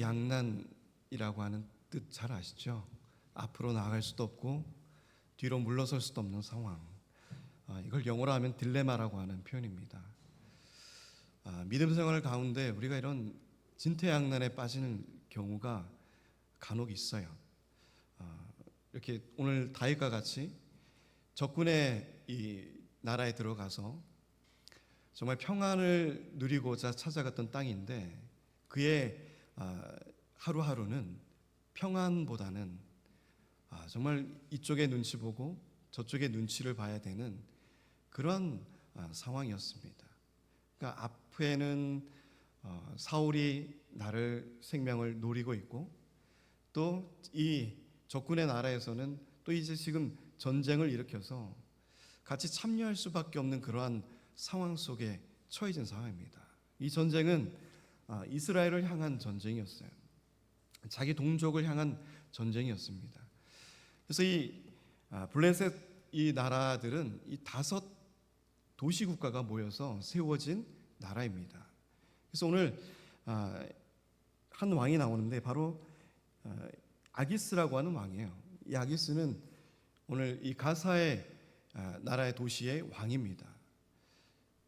양난이라고 하는 뜻 잘 아시죠? 앞으로 나아갈 수도 없고 뒤로 물러설 수도 없는 상황. 이걸 영어로 하면 딜레마라고 하는 표현입니다. 믿음 생활 가운데 우리가 이런 진퇴양난에 빠지는 경우가 간혹 있어요. 이렇게 오늘 다윗과 같이 적군의 이 나라에 들어가서 정말 평안을 누리고자 찾아갔던 땅인데 그의 하루하루는 평안보다는 정말 이쪽에 눈치 보고 저쪽에 눈치를 봐야 되는 그런 상황이었습니다. 그러니까 앞에는 사울이 나를 생명을 노리고 있고 또 이 적군의 나라에서는 또 이제 지금 전쟁을 일으켜서 같이 참여할 수밖에 없는 그러한 상황 속에 처해진 상황입니다. 이 전쟁은 이스라엘을 향한 전쟁이었어요. 자기 동족을 향한 전쟁이었습니다. 그래서 이 블레셋 이 나라들은 이 5 도시 국가가 모여서 세워진 나라입니다. 그래서 오늘 한 왕이 나오는데 바로 아기스라고 하는 왕이에요. 이 아기스는 오늘 이 가사의 나라의 도시의 왕입니다.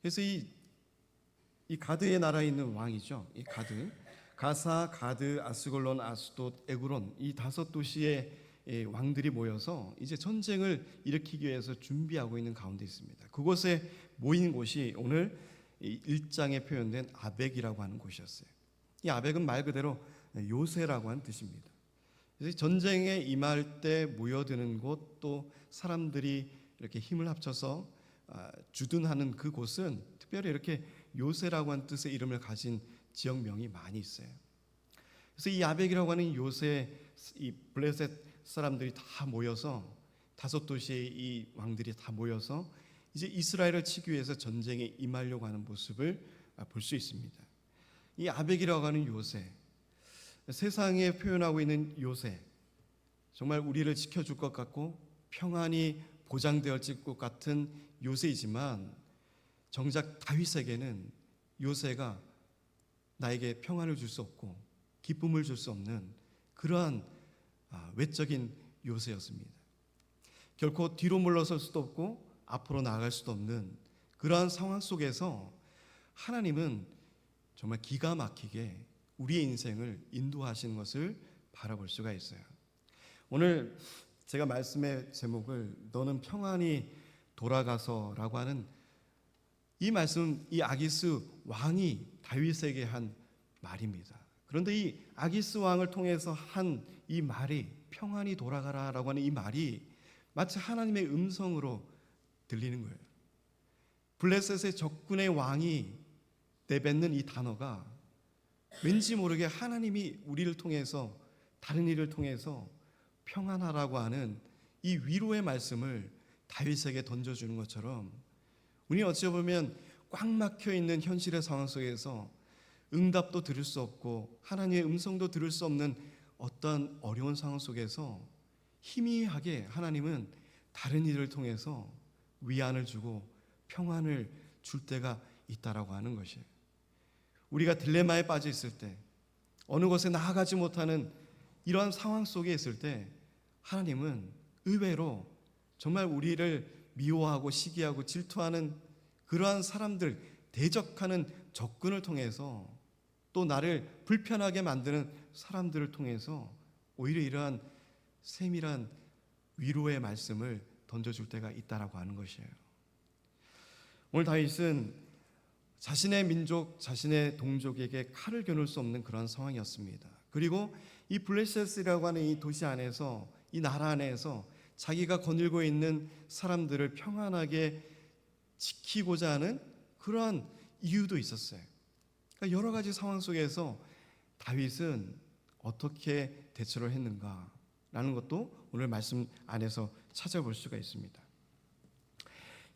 그래서 이 가드의 나라에 있는 왕이죠. 이 가사, 가드, 아스골론, 아스돗, 에그론 이 5 도시의 왕들이 모여서 이제 전쟁을 일으키기 위해서 준비하고 있는 가운데 있습니다. 그곳에 모인 곳이 오늘 1장에 표현된 아벡이라고 하는 곳이었어요. 이 아벡은 말 그대로 요새라고 하는 뜻입니다. 그래서 전쟁에 임할 때 모여드는 곳, 또 사람들이 이렇게 힘을 합쳐서 주둔하는 그 곳은 특별히 이렇게 요새라고 하는 뜻의 이름을 가진 지역명이 많이 있어요. 그래서 이 아벡이라고 하는 요새 이 블레셋 사람들이 다 모여서 5 도시의 이 왕들이 다 모여서 이제 이스라엘을 치기 위해서 전쟁에 임하려고 하는 모습을 볼 수 있습니다. 이 아벡이라고 하는 요새, 세상에 표현하고 있는 요새, 정말 우리를 지켜줄 것 같고 평안이 보장되어질 것 같은 요새이지만 정작 다윗에게는 요새가 나에게 평안을 줄 수 없고 기쁨을 줄 수 없는 그러한 외적인 요새였습니다. 결코 뒤로 물러설 수도 없고 앞으로 나아갈 수도 없는 그러한 상황 속에서 하나님은 정말 기가 막히게 우리의 인생을 인도하시는 것을 바라볼 수가 있어요. 오늘 제가 말씀의 제목을 너는 평안히 돌아가서라고 하는 이 말씀은 이 아기스 왕이 다윗에게 한 말입니다. 그런데 이 아기스 왕을 통해서 한 이 말이 평안히 돌아가라라고 하는 이 말이 마치 하나님의 음성으로 들리는 거예요. 블레셋의 적군의 왕이 내뱉는 이 단어가 왠지 모르게 하나님이 우리를 통해서 다른 일을 통해서 평안하라고 하는 이 위로의 말씀을 다윗에게 던져주는 것처럼 우리는 어찌 보면 꽉 막혀 있는 현실의 상황 속에서 응답도 들을 수 없고 하나님의 음성도 들을 수 없는 어떤 어려운 상황 속에서 희미하게 하나님은 다른 일을 통해서 위안을 주고 평안을 줄 때가 있다라고 하는 것이에요. 우리가 딜레마에 빠져 있을 때, 어느 곳에 나아가지 못하는 이러한 상황 속에 있을 때 하나님은 의외로 정말 우리를 미워하고 시기하고 질투하는 그러한 사람들, 대적하는 적군을 통해서 또 나를 불편하게 만드는 사람들을 통해서 오히려 이러한 세밀한 위로의 말씀을 던져줄 때가 있다라고 하는 것이에요. 오늘 다윗은 자신의 민족, 자신의 동족에게 칼을 겨눌 수 없는 그런 상황이었습니다. 그리고 이 블레셋이라고 하는 이 도시 안에서, 이 나라 안에서 자기가 거닐고 있는 사람들을 평안하게 지키고자 하는 그러한 이유도 있었어요. 그러니까 여러 가지 상황 속에서 다윗은 어떻게 대처를 했는가라는 것도 오늘 말씀 안에서 찾아볼 수가 있습니다.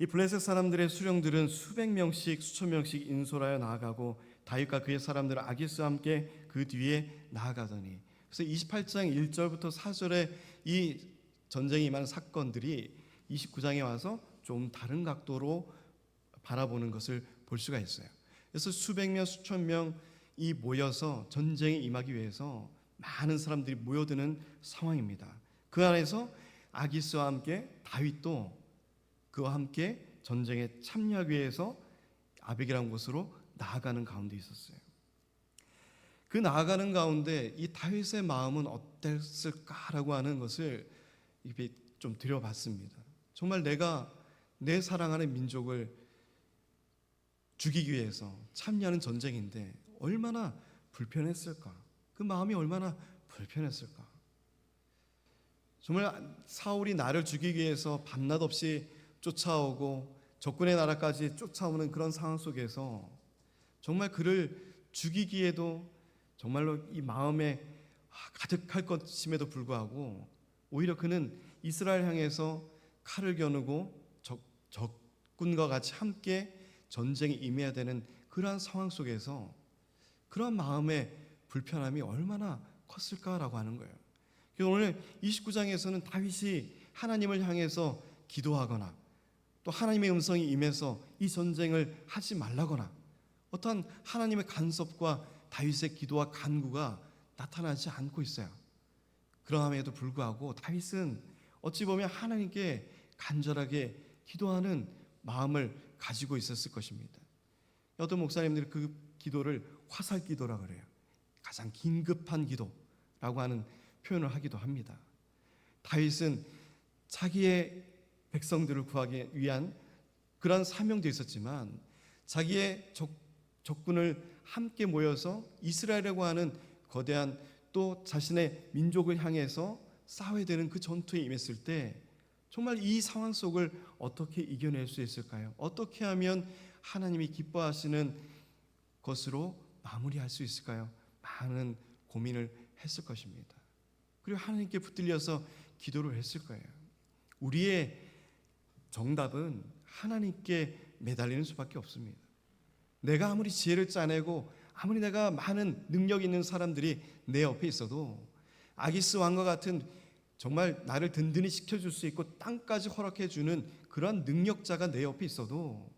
이 블레셋 사람들의 수령들은 수백 명씩 수천 명씩 인솔하여 나아가고 다윗과 그의 사람들은 아기스와 함께 그 뒤에 나아가더니, 그래서 28장 1절부터 4절에 이 전쟁이 임하는 사건들이 29장에 와서 좀 다른 각도로 바라보는 것을 볼 수가 있어요. 그래서 수백 명 수천 명 이 모여서 전쟁에 임하기 위해서 많은 사람들이 모여드는 상황입니다. 그 안에서 아기스와 함께 다윗도 그와 함께 전쟁에 참여하기 위해서 아벡이라는 곳으로 나아가는 가운데 있었어요. 그 나아가는 가운데 이 다윗의 마음은 어땠을까라고 하는 것을 좀 들여봤습니다. 정말 내가 내 사랑하는 민족을 죽이기 위해서 참여하는 전쟁인데 얼마나 불편했을까? 그 마음이 얼마나 불편했을까? 정말 사울이 나를 죽이기 위해서 밤낮 없이 쫓아오고 적군의 나라까지 쫓아오는 그런 상황 속에서 정말 그를 죽이기에도 정말로 이 마음에 가득할 것임에도 불구하고 오히려 그는 이스라엘 향해서 칼을 겨누고 적군과 같이 함께 전쟁에 임해야 되는 그러한 상황 속에서 그러한 마음의 불편함이 얼마나 컸을까라고 하는 거예요. 오늘 29장에서는 다윗이 하나님을 향해서 기도하거나 또 하나님의 음성이 임해서 이 전쟁을 하지 말라거나 어떠한 하나님의 간섭과 다윗의 기도와 간구가 나타나지 않고 있어요. 그러함에도 불구하고 다윗은 어찌 보면 하나님께 간절하게 기도하는 마음을 가지고 있었을 것입니다. 어떤 목사님들이 그 기도를 화살 기도라고 그래요. 가장 긴급한 기도라고 하는 표현을 하기도 합니다. 다윗은 자기의 백성들을 구하기 위한 그런 사명도 있었지만 자기의 적군을 함께 모여서 이스라엘이라고 하는 거대한 또 자신의 민족을 향해서 싸워야 되는 그 전투에 임했을 때 정말 이 상황 속을 어떻게 이겨낼 수 있을까요? 어떻게 하면 하나님이 기뻐하시는 것으로 마무리할 수 있을까요? 많은 고민을 했을 것입니다. 그리고 하나님께 붙들려서 기도를 했을 거예요. 우리의 정답은 하나님께 매달리는 수밖에 없습니다. 내가 아무리 지혜를 짜내고 아무리 내가 많은 능력 있는 사람들이 내 옆에 있어도 아기스 왕과 같은 정말 나를 든든히 지켜줄 수 있고 땅까지 허락해 주는 그런 능력자가 내 옆에 있어도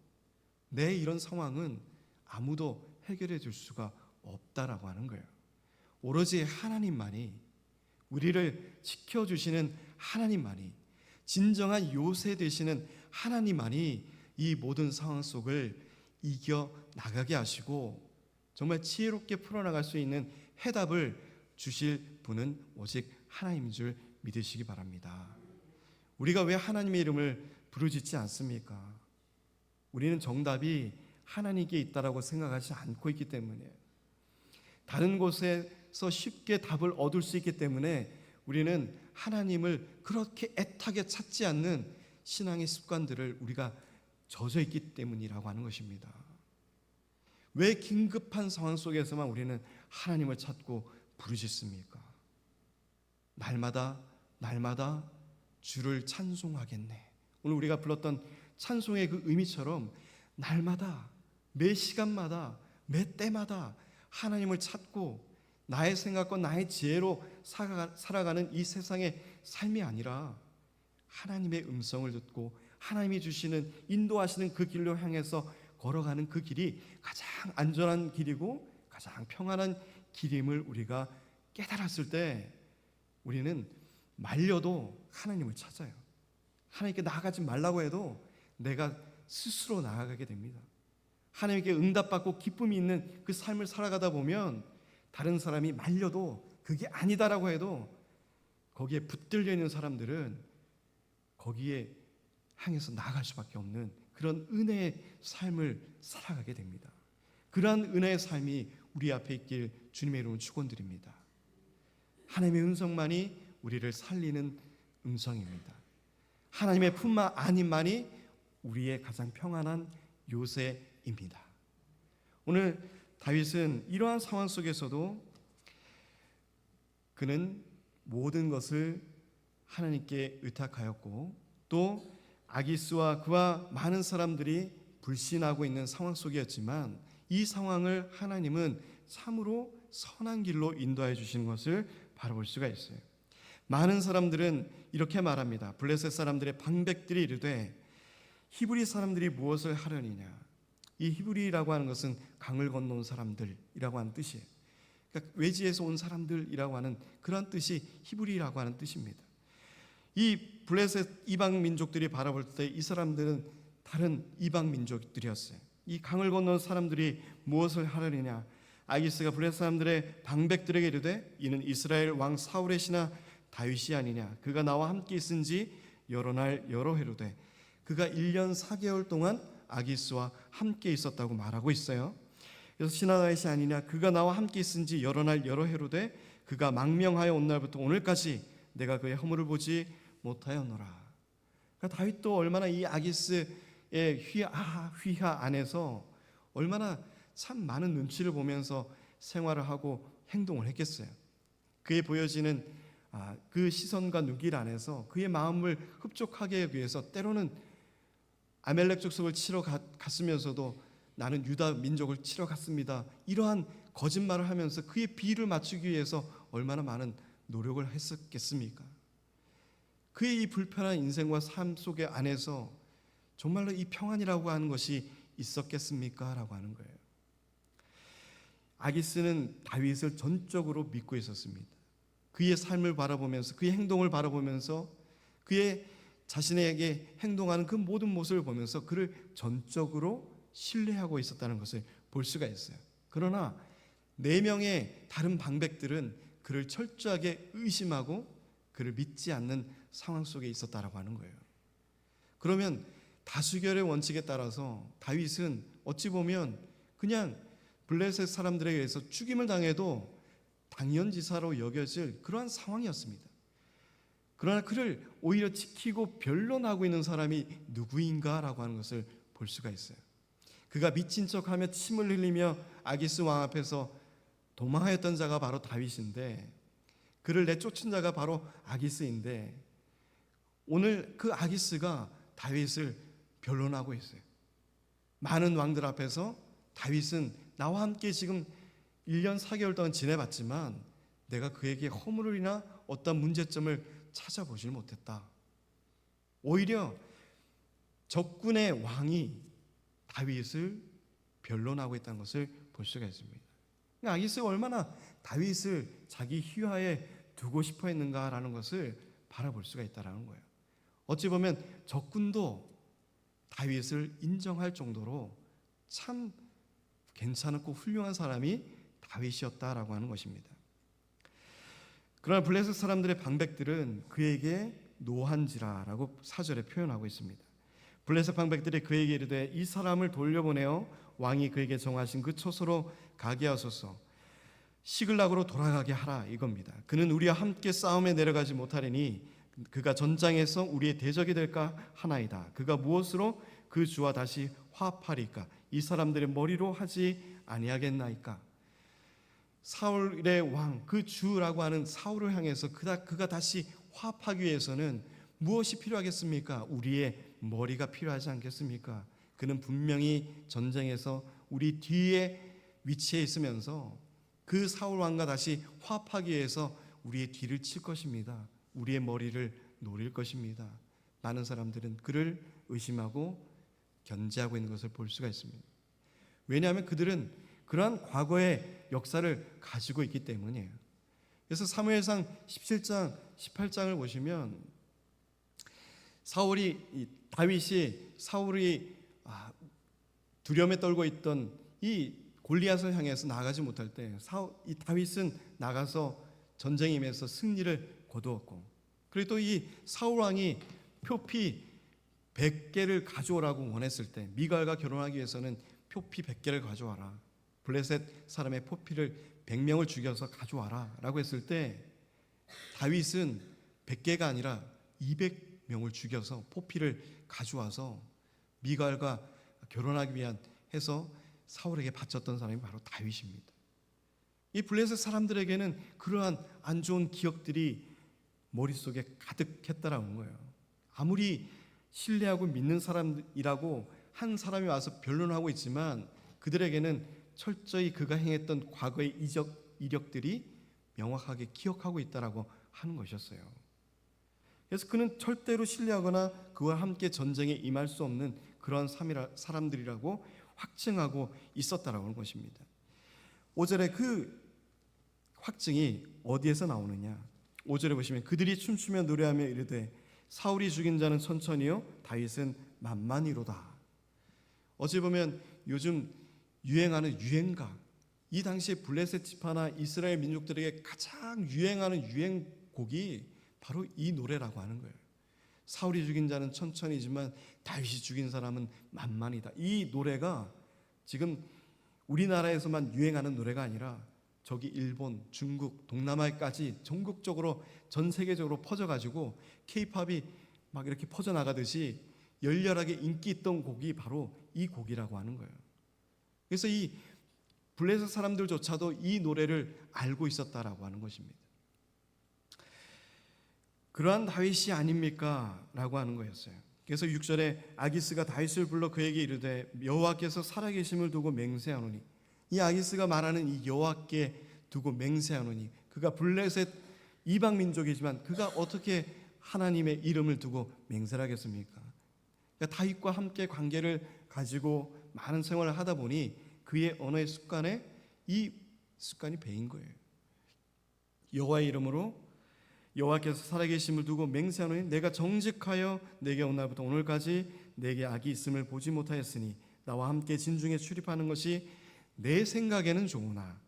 내 이런 상황은 아무도 해결해 줄 수가 없다라고 하는 거예요. 오로지 하나님만이 우리를 지켜주시는 하나님만이 진정한 요새 되시는 하나님만이 이 모든 상황 속을 이겨나가게 하시고 정말 지혜롭게 풀어나갈 수 있는 해답을 주실 분은 오직 하나님인 줄 믿으시기 바랍니다. 우리가 왜 하나님의 이름을 부르짖지 않습니까? 우리는 정답이 하나님께 있다라고 생각하지 않고 있기 때문에 다른 곳에서 쉽게 답을 얻을 수 있기 때문에 우리는 하나님을 그렇게 애타게 찾지 않는 신앙의 습관들을 우리가 젖어 있기 때문이라고 하는 것입니다. 왜 긴급한 상황 속에서만 우리는 하나님을 찾고 부르짖습니까? 날마다 주를 찬송하겠네. 오늘 우리가 불렀던 찬송의 그 의미처럼 날마다 매 시간마다 매 때마다 하나님을 찾고 나의 생각과 나의 지혜로 살아가는 이 세상의 삶이 아니라 하나님의 음성을 듣고 하나님이 주시는 인도하시는 그 길로 향해서 걸어가는 그 길이 가장 안전한 길이고 가장 평안한 길임을 우리가 깨달았을 때 우리는 말려도 하나님을 찾아요. 하나님께 나아가지 말라고 해도 내가 스스로 나아가게 됩니다. 하나님께 응답받고 기쁨이 있는 그 삶을 살아가다 보면 다른 사람이 말려도 그게 아니다라고 해도 거기에 붙들려 있는 사람들은 거기에 향해서 나아갈 수밖에 없는 그런 은혜의 삶을 살아가게 됩니다. 그러한 은혜의 삶이 우리 앞에 있길 주님의 이름으로 축원드립니다. 하나님의 음성만이 우리를 살리는 음성입니다. 하나님의 품만 아님만이 우리의 가장 평안한 요새입니다. 오늘 다윗은 이러한 상황 속에서도 그는 모든 것을 하나님께 의탁하였고 또 아기스와 그와 많은 사람들이 불신하고 있는 상황 속이었지만 이 상황을 하나님은 참으로 선한 길로 인도해 주시는 것을 바라볼 수가 있어요. 많은 사람들은 이렇게 말합니다. 블레셋 사람들의 방백들이 이르되 히브리 사람들이 무엇을 하려니냐? 이 히브리라고 하는 것은 강을 건너온 사람들이라고 하는 뜻이에요. 그러니까 외지에서 온 사람들이라고 하는 그런 뜻이 히브리라고 하는 뜻입니다. 이 블레셋 이방 민족들이 바라볼 때 이 사람들은 다른 이방 민족들이었어요. 이 강을 건너온 사람들이 무엇을 하려느냐? 아기스가 블레셋 사람들의 방백들에게 이르되 이는 이스라엘 왕 사울의 신하 다윗이 아니냐? 그가 나와 함께 있은지 여러 날 여러 해로되 그가 1년 4개월 동안 아기스와 함께 있었다고 말하고 있어요. 그래서 신하 다윗이 아니냐? 그가 나와 함께 있은지 여러 날 여러 해로되 그가 망명하여 온 날부터 오늘까지 내가 그의 허물을 보지 못하였노라. 그러니까 다윗도 얼마나 이 아기스의 휘하 안에서 얼마나 참 많은 눈치를 보면서 생활을 하고 행동을 했겠어요. 그에 보여지는 그 시선과 눈길 안에서 그의 마음을 흡족하게 하기 위해서 때로는 아멜렉 족속을 치러 갔으면서도 나는 유다 민족을 치러 갔습니다. 이러한 거짓말을 하면서 그의 비위를 맞추기 위해서 얼마나 많은 노력을 했었겠습니까? 그의 이 불편한 인생과 삶 속에 안에서 정말로 이 평안이라고 하는 것이 있었겠습니까? 라고 하는 거예요. 아기스는 다윗을 전적으로 믿고 있었습니다. 그의 삶을 바라보면서 그의 행동을 바라보면서 그의 자신에게 행동하는 그 모든 모습을 보면서 그를 전적으로 신뢰하고 있었다는 것을 볼 수가 있어요. 그러나 4명의 다른 방백들은 그를 철저하게 의심하고 그를 믿지 않는 상황 속에 있었다라고 하는 거예요. 그러면 다수결의 원칙에 따라서 다윗은 어찌 보면 그냥 블레셋 사람들에 의해서 죽임을 당해도 당연지사로 여겨질 그러한 상황이었습니다. 그러나 그를 오히려 지키고 변론하고 있는 사람이 누구인가라고 하는 것을 볼 수가 있어요. 그가 미친 척하며 침을 흘리며 아기스 왕 앞에서 도망하였던 자가 바로 다윗인데 그를 내쫓은 자가 바로 아기스인데 오늘 그 아기스가 다윗을 변론하고 있어요. 많은 왕들 앞에서 다윗은 나와 함께 지금 1년 4개월 동안 지내봤지만 내가 그에게 허물이나 어떤 문제점을 찾아보질 못했다. 오히려 적군의 왕이 다윗을 변론하고 있다는 것을 볼 수가 있습니다. 아기스가 얼마나 다윗을 자기 휘하에 두고 싶어 했는가라는 것을 바라볼 수가 있다는 거예요. 어찌 보면 적군도 다윗을 인정할 정도로 참 괜찮고 훌륭한 사람이 다윗이었다라고 하는 것입니다. 그러나 블레셋 사람들의 방백들은 그에게 노한지라라고 4절에 표현하고 있습니다. 블레셋 방백들이 그에게 이르되 이 사람을 돌려보내어 왕이 그에게 정하신 그 처소로 가게 하소서 시글락으로 돌아가게 하라 이겁니다. 그는 우리와 함께 싸움에 내려가지 못하리니 그가 전장에서 우리의 대적이 될까 하나이다. 그가 무엇으로 그 주와 다시 화합하리까? 이 사람들의 머리로 하지 아니하겠나이까? 사울의 왕, 그 주라고 하는 사울을 향해서 그가 다시 화합하기 위해서는 무엇이 필요하겠습니까? 우리의 머리가 필요하지 않겠습니까? 그는 분명히 전쟁에서 우리 뒤에 위치해 있으면서 그 사울 왕과 다시 화합하기 위해서 우리의 뒤를 칠 것입니다. 우리의 머리를 노릴 것입니다. 많은 사람들은 그를 의심하고 견제하고 있는 것을 볼 수가 있습니다. 왜냐하면 그들은 그러한 과거의 역사를 가지고 있기 때문이에요. 그래서 사무엘상 17장, 18장을 보시면 다윗이 사울이 두려움에 떨고 있던 이 골리앗을 향해서 나가지 못할 때 이 다윗은 나가서 전쟁에 임해서 승리를 거두었고 그리고 또 이 사울 왕이 표피 100개를 가져오라고 원했을 때 미갈과 결혼하기 위해서는 표피 100개를 가져와라. 블레셋 사람의 표피를 100명을 죽여서 가져와라 라고 했을 때 다윗은 100개가 아니라 200명을 죽여서 포피를 가져와서 미갈과 결혼하기 위한 해서 사울에게 바쳤던 사람이 바로 다윗입니다. 이 블레셋 사람들에게는 그러한 안 좋은 기억들이 머릿속에 가득했다라는 거예요. 아무리 신뢰하고 믿는 사람이라고 한 사람이 와서 변론하고 있지만 그들에게는 철저히 그가 행했던 과거의 이력들이 명확하게 기억하고 있다라고 하는 것이었어요. 그래서 그는 절대로 신뢰하거나 그와 함께 전쟁에 임할 수 없는 그런 사람들이라고 확증하고 있었다라고 하는 것입니다. 5절에 그 확증이 어디에서 나오느냐? 5절에 보시면 그들이 춤추며 노래하며 이르되 사울이 죽인 자는 천천히요 다윗은 만만히로다. 어찌 보면 요즘 유행하는 유행가, 이 당시에 블레셋 지파나 이스라엘 민족들에게 가장 유행하는 유행곡이 바로 이 노래라고 하는 거예요. 사울이 죽인 자는 천천히지만 다윗이 죽인 사람은 만만이다. 이 노래가 지금 우리나라에서만 유행하는 노래가 아니라 저기 일본, 중국, 동남아까지 전국적으로 전 세계적으로 퍼져가지고 K-팝이 막 이렇게 퍼져나가듯이 열렬하게 인기 있던 곡이 바로 이 곡이라고 하는 거예요. 그래서 이 블레셋 사람들조차도 이 노래를 알고 있었다라고 하는 것입니다. 그러한 다윗이 아닙니까? 라고 하는 거였어요. 그래서 6절에 아기스가 다윗을 불러 그에게 이르되 여호와께서 살아계심을 두고 맹세하노니, 이 아기스가 말하는 이 여호와께 두고 맹세하노니, 그가 블레셋 이방 민족이지만 그가 어떻게 하나님의 이름을 두고 맹세를 하겠습니까? 그러니까 다윗과 함께 관계를 가지고 많은 생활을 하다 보니 그의 언어의 습관에 이 습관이 배인 거예요. 여호와의 이름으로 여호와께서 살아계심을 두고 맹세하노니 내가 정직하여 내게 온 날부터 오늘까지 내게 악이 있음을 보지 못하였으니 나와 함께 진중에 출입하는 것이 내 생각에는 좋으나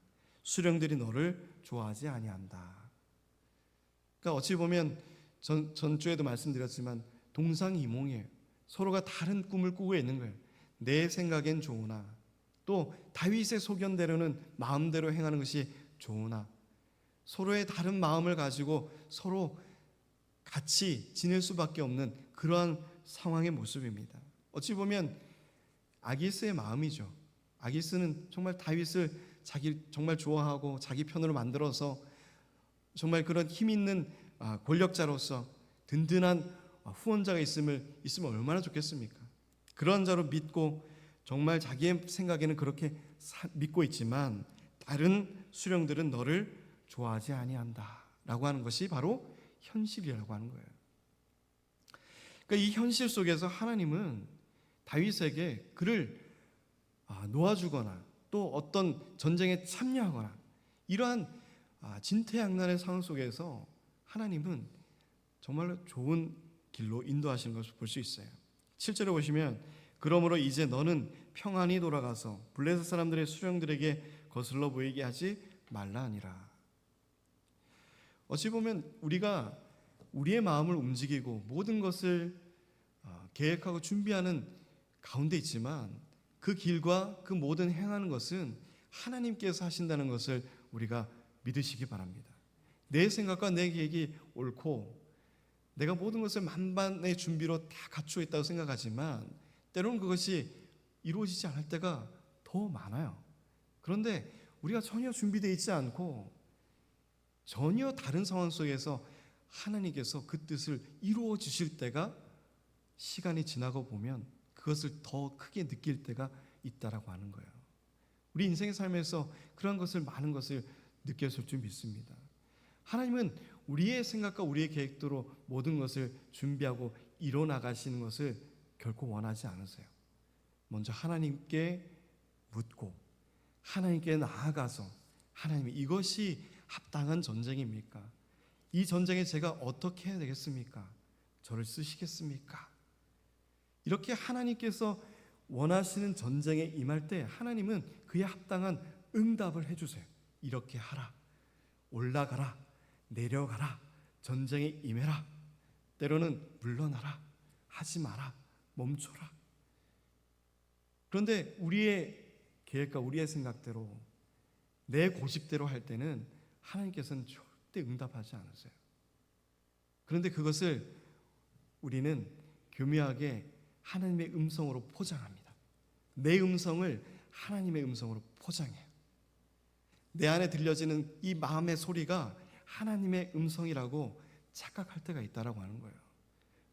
수령들이 너를 좋아하지 아니한다. 그러니까 어찌 보면 전주에도 말씀드렸지만 동상이몽이에요. 서로가 다른 꿈을 꾸고 있는 거예요. 내 생각엔 좋으나, 또 다윗의 소견대로는 마음대로 행하는 것이 좋으나, 서로의 다른 마음을 가지고 서로 같이 지낼 수밖에 없는 그러한 상황의 모습입니다. 어찌 보면 아기스의 마음이죠. 아기스는 정말 다윗을 자기 정말 좋아하고 자기 편으로 만들어서 정말 그런 힘 있는 권력자로서 든든한 후원자가 있으면 얼마나 좋겠습니까? 그런 자로 믿고 정말 자기의 생각에는 그렇게 믿고 있지만 다른 수령들은 너를 좋아하지 아니한다 라고 하는 것이 바로 현실이라고 하는 거예요. 그러니까 이 현실 속에서 하나님은 다윗에게 그를 놓아주거나 또 어떤 전쟁에 참여하거나 이러한 진퇴양난의 상황 속에서 하나님은 정말로 좋은 길로 인도하시는 것을 볼 수 있어요. 7절에 보시면 그러므로 이제 너는 평안히 돌아가서 블레셋 사람들의 수령들에게 거슬러 보이게 하지 말라 하니라. 어찌 보면 우리가 우리의 마음을 움직이고 모든 것을 계획하고 준비하는 가운데 있지만 그 길과 그 모든 행하는 것은 하나님께서 하신다는 것을 우리가 믿으시기 바랍니다. 내 생각과 내 계획이 옳고 내가 모든 것을 만반의 준비로 다 갖추어 있다고 생각하지만 때로는 그것이 이루어지지 않을 때가 더 많아요. 그런데 우리가 전혀 준비되어 있지 않고 전혀 다른 상황 속에서 하나님께서 그 뜻을 이루어 주실 때가 시간이 지나고 보면 그것을 더 크게 느낄 때가 있다라고 하는 거예요. 우리 인생의 삶에서 그런 것을 많은 것을 느꼈을 줄 믿습니다. 하나님은 우리의 생각과 우리의 계획대로 모든 것을 준비하고 이뤄나가시는 것을 결코 원하지 않으세요. 먼저 하나님께 묻고 하나님께 나아가서 하나님 이것이 합당한 전쟁입니까? 이 전쟁에 제가 어떻게 해야 되겠습니까? 저를 쓰시겠습니까? 이렇게 하나님께서 원하시는 전쟁에 임할 때 하나님은 그에 합당한 응답을 해주세요. 이렇게 하라, 올라가라, 내려가라, 전쟁에 임해라, 때로는 물러나라, 하지 마라, 멈춰라. 그런데 우리의 계획과 우리의 생각대로 내 고집대로 할 때는 하나님께서는 절대 응답하지 않으세요. 그런데 그것을 우리는 교묘하게 하나님의 음성으로 포장합니다. 내 음성을 하나님의 음성으로 포장해요. 내 안에 들려지는 이 마음의 소리가 하나님의 음성이라고 착각할 때가 있다라고 하는 거예요.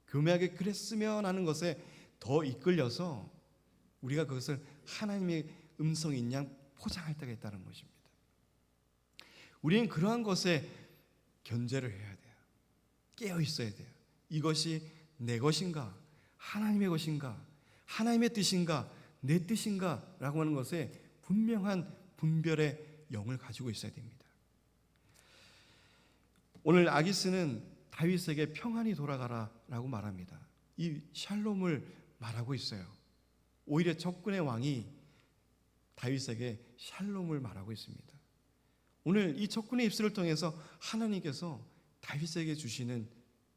교묘하게 그랬으면 하는 것에 더 이끌려서 우리가 그것을 하나님의 음성인 양 포장할 때가 있다는 것입니다. 우리는 그러한 것에 견제를 해야 돼요. 깨어 있어야 돼요. 이것이 내 것인가? 하나님의 것인가? 하나님의 뜻인가? 내 뜻인가라고 하는 것에 분명한 분별의 영을 가지고 있어야 됩니다. 오늘 아기스는 다윗에게 평안히 돌아가라라고 말합니다. 이 샬롬을 말하고 있어요. 오히려 적군의 왕이 다윗에게 샬롬을 말하고 있습니다. 오늘 이 적군의 입술을 통해서 하나님께서 다윗에게 주시는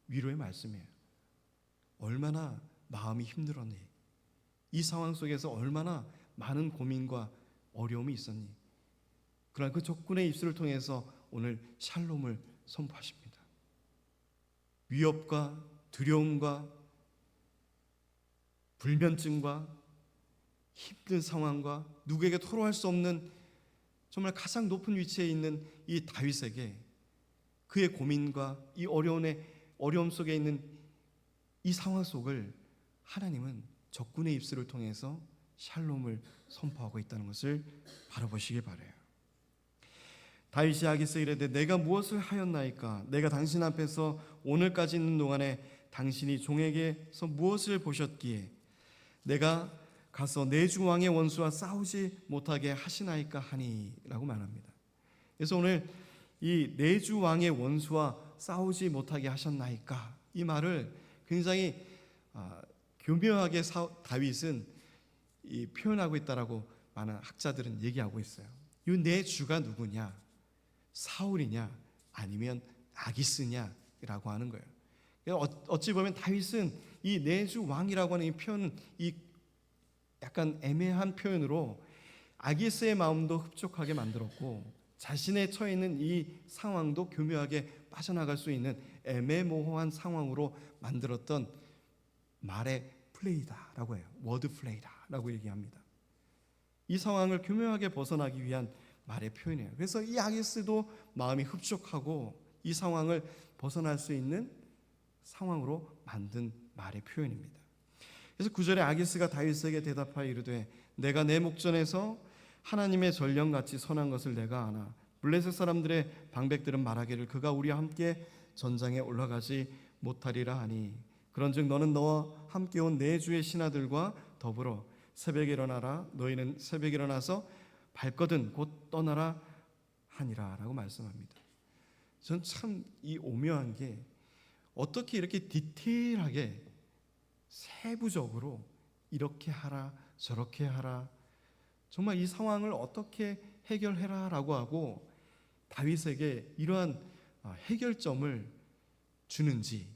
위로의 말씀이에요. 얼마나 마음이 힘들었니? 이 상황 속에서 얼마나 많은 고민과 어려움이 있었니? 그러나 그 적군의 입술을 통해서 오늘 샬롬을 선포하십니다. 위협과 두려움과 불면증과 힘든 상황과 누구에게 토로할 수 없는 정말 가장 높은 위치에 있는 이 다윗에게 그의 고민과 이 어려움 속에 있는 이 상황 속을 하나님은 적군의 입술을 통해서 샬롬을 선포하고 있다는 것을 바라보시기 바라요. 다윗이 아기스에 이르되 내가 무엇을 하였나이까? 내가 당신 앞에서 오늘까지 있는 동안에 당신이 종에게서 무엇을 보셨기에 내가 가서 내 주 왕의 원수와 싸우지 못하게 하시나이까 하니 라고 말합니다. 그래서 오늘 이 내 주 왕의 원수와 싸우지 못하게 하셨나이까, 이 말을 굉장히 교묘하게 다윗은 표현하고 있다라고 많은 학자들은 얘기하고 있어요. 이 내 주가 누구냐? 사울이냐 아니면 아기스냐라고 하는 거예요. 어찌 보면 다윗은 이 내 주 왕이라고 하는 이 표현은 이 약간 애매한 표현으로 아기스의 마음도 흡족하게 만들었고 자신의 처해 있는 이 상황도 교묘하게 빠져나갈 수 있는 애매모호한 상황으로 만들었던 말의 플레이다라고 해요. 워드 플레이다라고 얘기합니다. 이 상황을 교묘하게 벗어나기 위한 말의 표현이에요. 그래서 이 아기스도 마음이 흡족하고 이 상황을 벗어날 수 있는 상황으로 만든 말의 표현입니다. 그래서 9절에 아기스가 다윗에게 대답하여 이르되 내가 내 목전에서 하나님의 전령같이 선한 것을 내가 아나 블레셋 사람들의 방백들은 말하기를 그가 우리와 함께 전장에 올라가지 못하리라 하니 그런즉 너는 너와 함께 온 내 주의 신하들과 더불어 새벽에 일어나라. 너희는 새벽에 일어나서 밝거든 곧 떠나라 하니라 라고 말씀합니다. 전 참 이 오묘한 게 어떻게 이렇게 디테일하게 세부적으로 이렇게 하라 저렇게 하라, 정말 이 상황을 어떻게 해결해라 라고 하고 다윗에게 이러한 해결점을 주는지,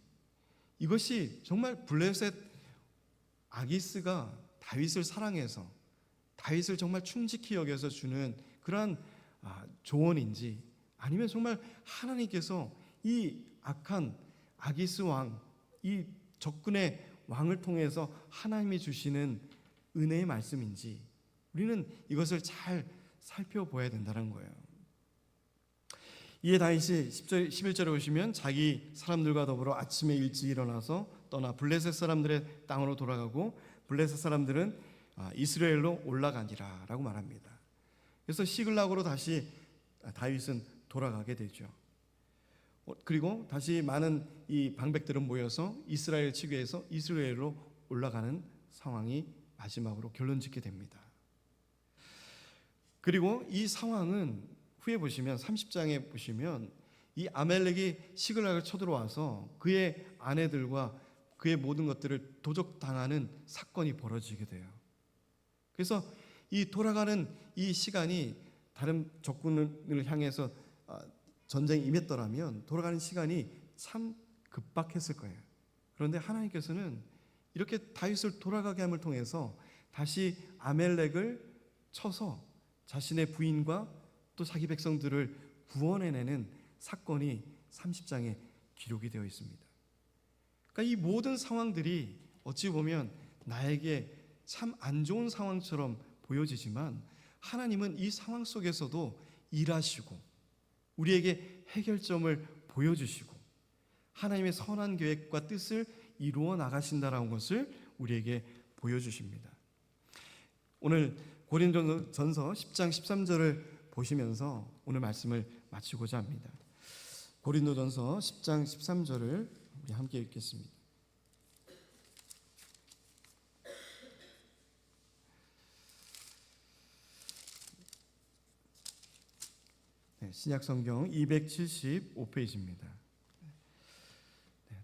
이것이 정말 블레셋 아기스가 다윗을 사랑해서 다윗을 정말 충직히 여겨서 주는 그러한 조언인지, 아니면 정말 하나님께서 이 악한 아기스 왕, 이 적군의 왕을 통해서 하나님이 주시는 은혜의 말씀인지 우리는 이것을 잘 살펴봐야 된다는 거예요. 이에 다윗이 10절, 11절에 보시면 자기 사람들과 더불어 아침에 일찍 일어나서 떠나 블레셋 사람들의 땅으로 돌아가고 블레셋 사람들은 이스라엘로 올라가니라 라고 말합니다. 그래서 시글락으로 다시 다윗은 돌아가게 되죠. 그리고 다시 많은 이 방백들은 모여서 이스라엘 측에서 이스라엘로 올라가는 상황이 마지막으로 결론짓게 됩니다. 그리고 이 상황은 후에 보시면 30장에 보시면 이 아멜렉이 시글락을 쳐들어와서 그의 아내들과 그의 모든 것들을 도적당하는 사건이 벌어지게 돼요. 그래서 이 돌아가는 이 시간이 다른 적군을 향해서 전쟁에 임했더라면 돌아가는 시간이 참 급박했을 거예요. 그런데 하나님께서는 이렇게 다윗을 돌아가게 함을 통해서 다시 아멜렉을 쳐서 자신의 부인과 또 자기 백성들을 구원해내는 사건이 30장에 기록이 되어 있습니다. 그러니까 이 모든 상황들이 어찌 보면 나에게 참 안 좋은 상황처럼 보여지지만 하나님은 이 상황 속에서도 일하시고 우리에게 해결점을 보여주시고 하나님의 선한 계획과 뜻을 이루어 나가신다는 것을 우리에게 보여주십니다. 오늘 고린도전서 10장 13절을 보시면서 오늘 말씀을 마치고자 합니다. 고린도전서 10장 13절을 우리 함께 읽겠습니다. 신약 성경 275페이지입니다.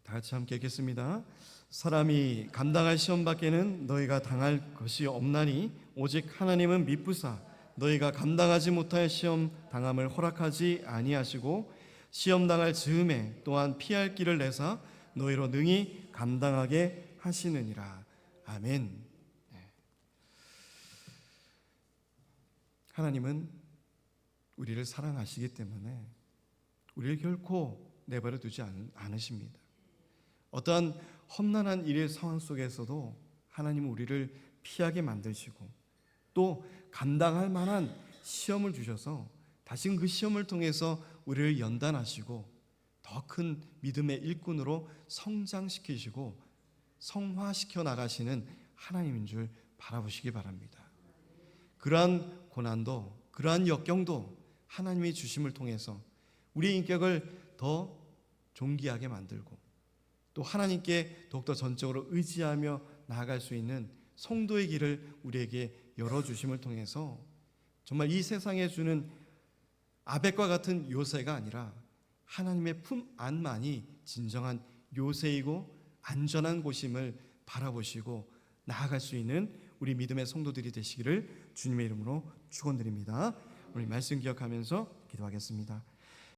다 같이 함께 읽겠습니다. 사람이 감당할 시험 밖에는 너희가 당할 것이 없나니 오직 하나님은 미쁘사 너희가 감당하지 못할 시험 당함을 허락하지 아니하시고 시험 당할 즈음에 또한 피할 길을 내사 너희로 능히 감당하게 하시느니라. 아멘. 하나님은 우리를 사랑하시기 때문에 우리를 결코 내버려 두지 않으십니다. 어떠한 험난한 일의 상황 속에서도 하나님은 우리를 피하게 만드시고 또 감당할 만한 시험을 주셔서 다시금 그 시험을 통해서 우리를 연단하시고 더 큰 믿음의 일꾼으로 성장시키시고 성화시켜 나가시는 하나님인 줄 바라보시기 바랍니다. 그러한 고난도 그러한 역경도 하나님의 주심을 통해서 우리의 인격을 더 존귀하게 만들고 또 하나님께 더욱더 전적으로 의지하며 나아갈 수 있는 성도의 길을 우리에게 열어주심을 통해서 정말 이 세상에 주는 아벡과 같은 요새가 아니라 하나님의 품 안만이 진정한 요새이고 안전한 곳임을 바라보시고 나아갈 수 있는 우리 믿음의 성도들이 되시기를 주님의 이름으로 축원드립니다. 우리 말씀 기억하면서 기도하겠습니다.